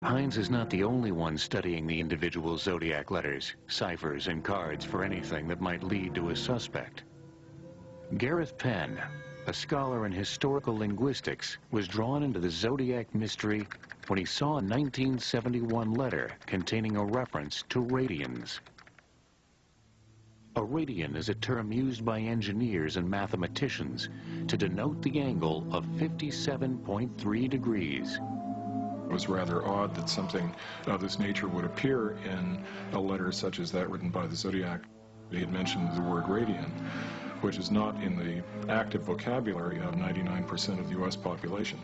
Hines is not the only one studying the individual zodiac letters, ciphers, and cards for anything that might lead to a suspect. Gareth Penn, a scholar in historical linguistics, was drawn into the Zodiac mystery when he saw a 1971 letter containing a reference to radians. A radian is a term used by engineers and mathematicians to denote the angle of 57.3 degrees. It was rather odd that something of this nature would appear in a letter such as that written by the Zodiac. He had mentioned the word radian, which is not in the active vocabulary of 99% of the U.S. population.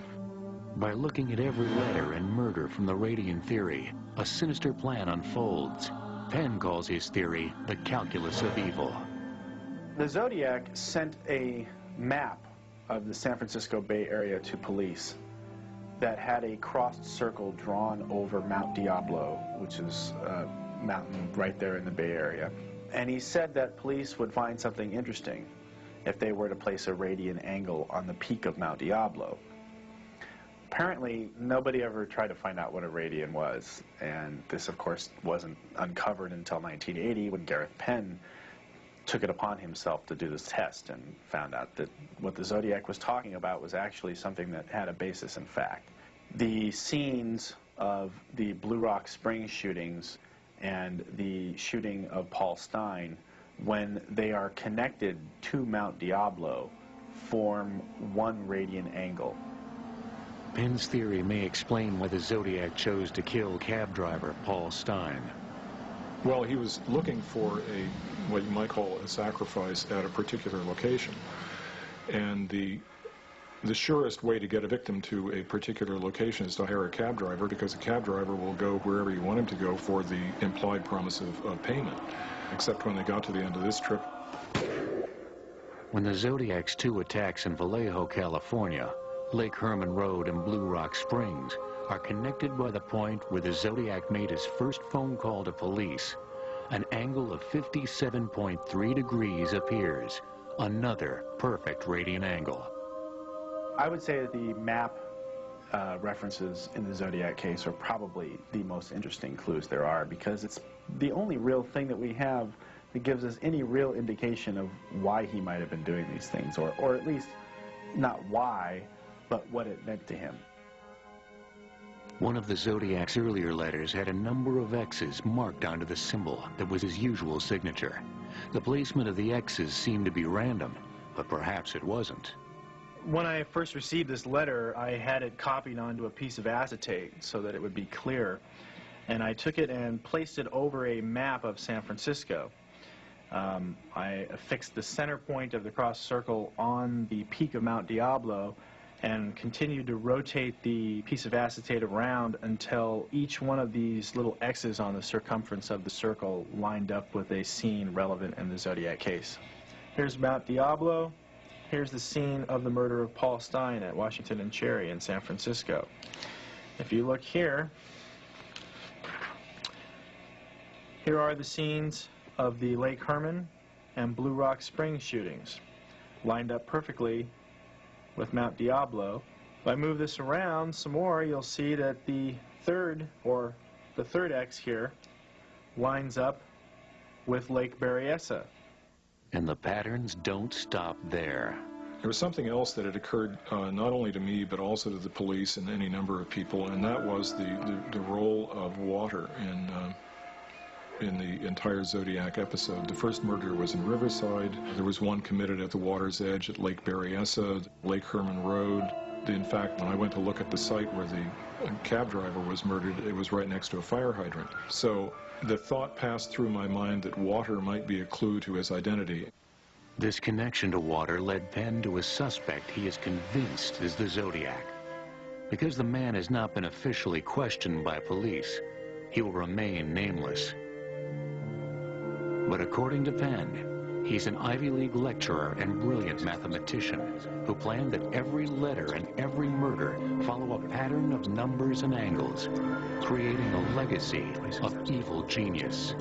By looking at every letter and murder from the radian theory, a sinister plan unfolds. Penn calls his theory the calculus of evil. The Zodiac sent a map of the San Francisco Bay Area to police that had a crossed circle drawn over Mount Diablo, which is a mountain right there in the Bay Area. And he said that police would find something interesting if they were to place a radian angle on the peak of Mount Diablo. Apparently, nobody ever tried to find out what a radian was, and this, of course, wasn't uncovered until 1980 when Gareth Penn took it upon himself to do this test and found out that what the Zodiac was talking about was actually something that had a basis in fact. The scenes of the Blue Rock Springs shootings and the shooting of Paul Stein, when they are connected to Mount Diablo, form one radian angle. Penn's theory may explain why the Zodiac chose to kill cab driver Paul Stein. Well, he was looking for what you might call a sacrifice at a particular location. And the surest way to get a victim to a particular location is to hire a cab driver, because a cab driver will go wherever you want him to go for the implied promise of payment. Except when they got to the end of this trip. When the Zodiac's two attacks in Vallejo, California, Lake Herman Road and Blue Rock Springs are connected by the point where the Zodiac made his first phone call to police, an angle of 57.3 degrees appears, another perfect radian angle. I would say that the map references in the Zodiac case are probably the most interesting clues there are, because it's the only real thing that we have that gives us any real indication of why he might have been doing these things, or at least not why, but what it meant to him. One of the Zodiac's earlier letters had a number of X's marked onto the symbol that was his usual signature. The placement of the X's seemed to be random, but perhaps it wasn't. When I first received this letter, I had it copied onto a piece of acetate so that it would be clear. And I took it and placed it over a map of San Francisco. I affixed the center point of the cross circle on the peak of Mount Diablo and continued to rotate the piece of acetate around until each one of these little X's on the circumference of the circle lined up with a scene relevant in the Zodiac case. Here's Mount Diablo. Here's the scene of the murder of Paul Stein at Washington and Cherry in San Francisco. If you look here, here are the scenes of the Lake Herman and Blue Rock Springs shootings, lined up perfectly with Mount Diablo. If I move this around some more, you'll see that the third X here lines up with Lake Berryessa. And the patterns don't stop there. There was something else that had occurred not only to me but also to the police and any number of people, and that was the role of water in the entire Zodiac episode. The first murder was in Riverside. There was one committed at the water's edge at Lake Berryessa, Lake Herman Road. In fact, when I went to look at the site where the cab driver was murdered, it was right next to a fire hydrant. So the thought passed through my mind that water might be a clue to his identity. This connection to water led Penn to a suspect he is convinced is the Zodiac. Because the man has not been officially questioned by police, he will remain nameless. But according to Penn, he's an Ivy League lecturer and brilliant mathematician who planned that every letter and every murder follow a pattern of numbers and angles, creating a legacy of evil genius.